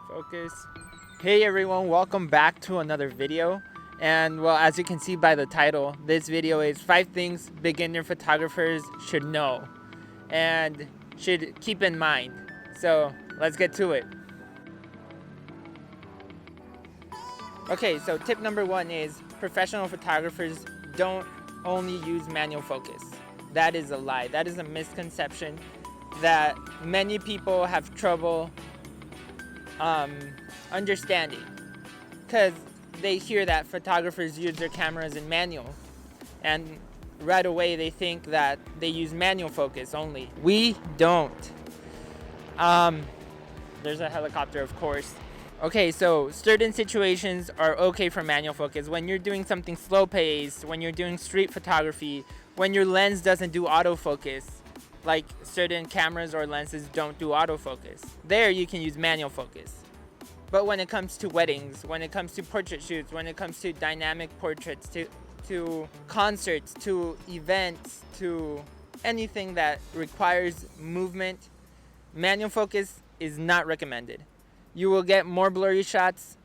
Focus. Hey everyone, welcome back to another video. And well, as you can see by the title, this video is 5 things beginner photographers should know and should keep in mind. So let's get to it. Okay, so tip number 1 is professional photographers don't only use manual focus. That is a lie. That is a misconception that many people have trouble understanding, because they hear that photographers use their cameras in manual, and right away they think that they use manual focus only. We don't. There's a helicopter, of course. Okay, so certain situations are okay for manual focus. When you're doing something slow paced, when you're doing street photography, when your lens doesn't do autofocus, like certain cameras or lenses don't do autofocus, there you can use manual focus. But when it comes to weddings, when it comes to portrait shoots, when it comes to dynamic portraits, to concerts, to events, to anything that requires movement, manual focus is not recommended. You will get more blurry shots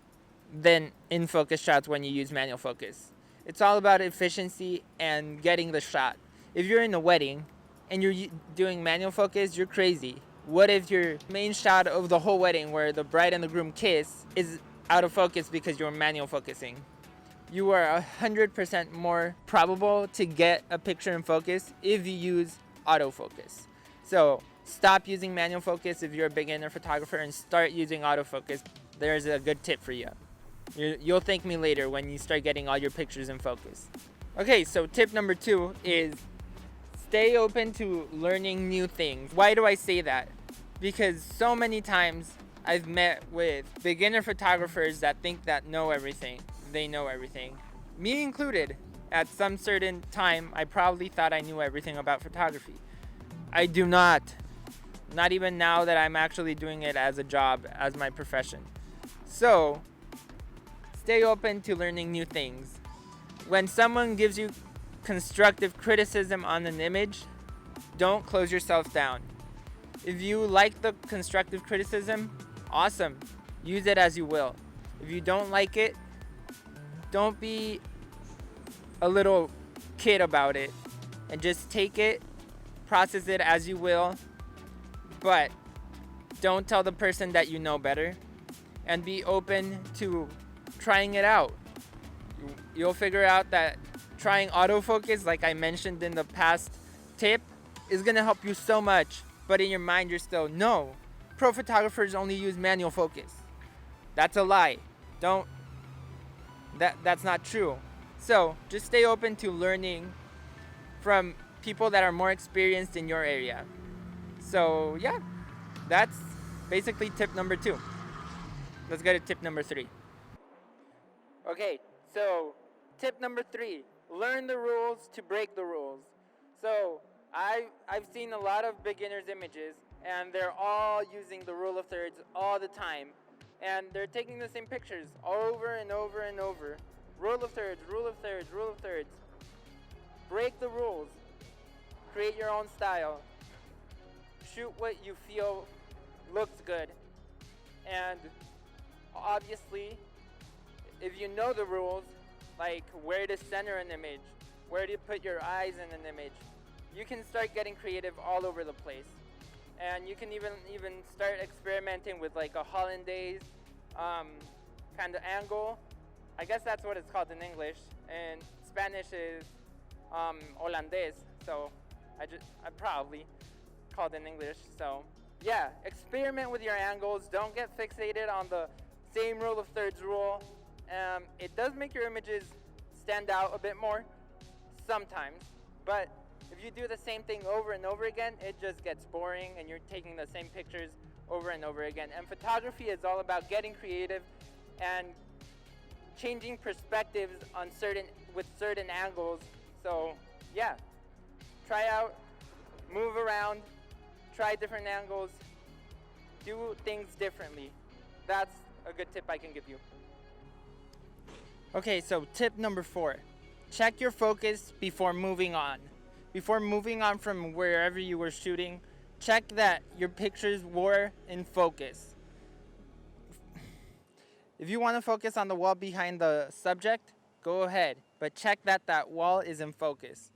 than in focus shots when you use manual focus. It's all about efficiency and getting the shot. If you're in a wedding and you're doing manual focus, you're crazy. What if your main shot of the whole wedding, where the bride and the groom kiss, is out of focus because you're manual focusing? You are 100% more probable to get a picture in focus if you use autofocus. So stop using manual focus if you're a beginner photographer and start using autofocus. There's a good tip for you. You'll thank me later when you start getting all your pictures in focus. Okay, so tip number 2 is stay open to learning new things. Why do I say that? Because so many times I've met with beginner photographers that think that know everything. They know everything. Me included. At some certain time, I probably thought I knew everything about photography. I do not. Not even now that I'm actually doing it as a job, as my profession. So, stay open to learning new things. When someone gives you constructive criticism on an image, don't close yourself down. If you like the constructive criticism, awesome. Use it as you will. If you don't like it, don't be a little kid about it and just take it, process it as you will, but don't tell the person that you know better, and be open to trying it out. You'll figure out that trying autofocus, like I mentioned in the past tip, is going to help you so much, but in your mind you're still, no, pro photographers only use manual focus. That's a lie. That's not true. So just stay open to learning from people that are more experienced in your area. So yeah, that's basically tip number 2. Let's go to tip number 3. Okay, so tip number 3, learn the rules to break the rules. So I've seen a lot of beginners' images, and they're all using the rule of thirds all the time, and they're taking the same pictures over and over and over. Rule of thirds, rule of thirds, rule of thirds. Break the rules. Create your own style. Shoot what you feel looks good. And obviously, if you know the rules, like where to center an image, where to put your eyes in an image, you can start getting creative all over the place. And you can even start experimenting with like a hollandaise kind of angle. I guess that's what it's called in English. And Spanish is holandés. So I probably called in English. So yeah, experiment with your angles. Don't get fixated on the same rule of thirds rule. It does make your images stand out a bit more sometimes, but if you do the same thing over and over again, it just gets boring and you're taking the same pictures over and over again. And photography is all about getting creative and changing perspectives on certain angles. So yeah, try out, move around, try different angles, do things differently. That's a good tip I can give you. Okay, so tip number 4, check your focus before moving on. Before moving on from wherever you were shooting, check that your pictures were in focus. If you want to focus on the wall behind the subject, go ahead, but check that that wall is in focus.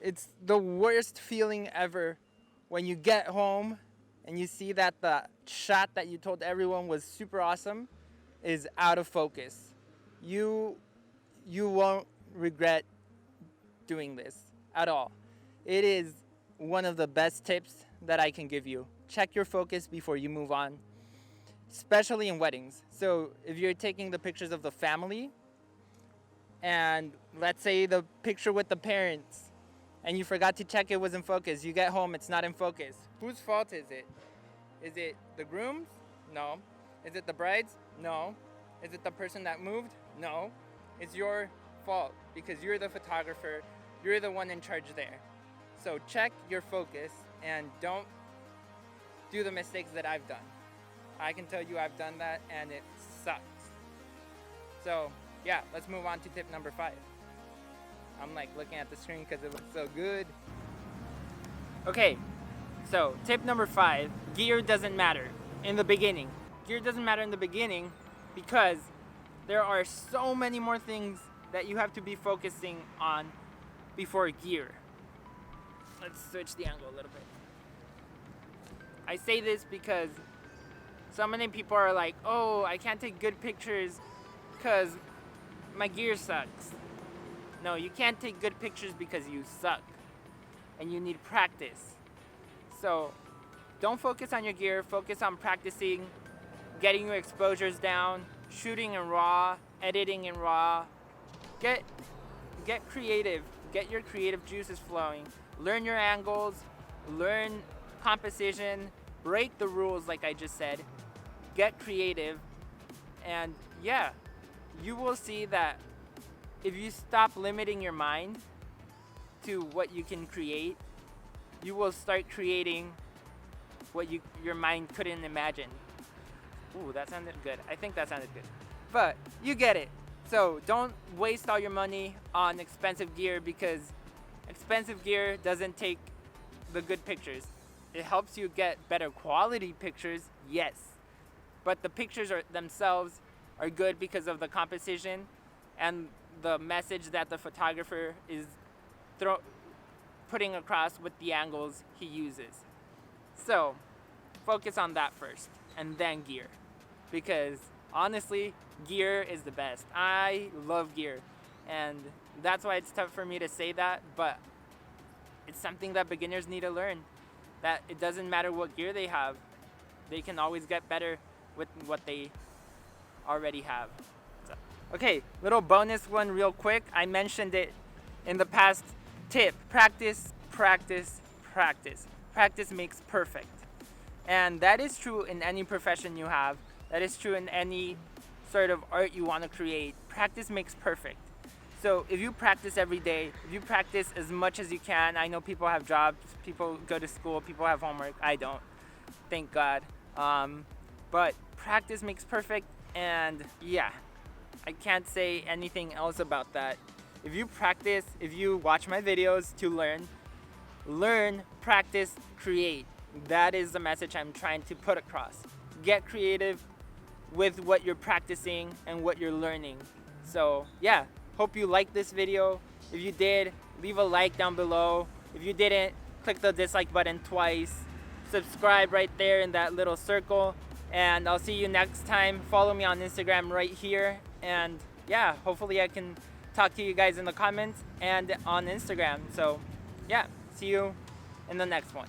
It's the worst feeling ever when you get home and you see that the shot that you told everyone was super awesome is out of focus. You won't regret doing this at all. It is one of the best tips that I can give you. Check your focus before you move on, especially in weddings. So if you're taking the pictures of the family, and let's say the picture with the parents, and you forgot to check it was in focus, you get home, it's not in focus. Whose fault is it? Is it the groom's? No. Is it the bride's? No. Is it the person that moved? No. It's your fault because you're the photographer. You're the one in charge there. So check your focus and don't do the mistakes that I've done. I can tell you I've done that and it sucks. So yeah, let's move on to tip number 5. I'm like looking at the screen because it looks so good. Okay, so tip number 5, gear doesn't matter in the beginning. Gear doesn't matter in the beginning because there are so many more things that you have to be focusing on before gear. Let's switch the angle a little bit. I say this because so many people are like, oh, I can't take good pictures because my gear sucks. No, you can't take good pictures because you suck and you need practice. So don't focus on your gear, focus on practicing, getting your exposures down, shooting in RAW, editing in RAW. Get creative, get your creative juices flowing. Learn your angles, learn composition, break the rules like I just said. Get creative, and yeah, you will see that if you stop limiting your mind to what you can create, you will start creating what your mind couldn't imagine. Ooh, that sounded good. I think that sounded good. But you get it. So don't waste all your money on expensive gear because expensive gear doesn't take the good pictures. It helps you get better quality pictures, yes. But the pictures themselves are good because of the composition and the message that the photographer is putting across with the angles he uses. So focus on that first and then gear, because honestly, gear is the best. I love gear, and that's why it's tough for me to say that, but it's something that beginners need to learn, that it doesn't matter what gear they have, they can always get better with what they already have. So, okay, little bonus one real quick. I mentioned it in the past tip. Practice, practice, practice. Practice makes perfect. And that is true in any profession you have. That is true in any sort of art you want to create. Practice makes perfect. So if you practice every day, if you practice as much as you can, I know people have jobs, people go to school, people have homework. I don't, thank God. But practice makes perfect, and yeah, I can't say anything else about that. If you practice, if you watch my videos to learn, practice, create. That is the message I'm trying to put across. Get creative with what you're practicing and what you're learning. So yeah, hope you liked this video. If you did, leave a like down below. If you didn't, click the dislike button twice. Subscribe right there in that little circle. And I'll see you next time. Follow me on Instagram right here. And yeah, hopefully I can talk to you guys in the comments and on Instagram. So yeah, see you in the next one.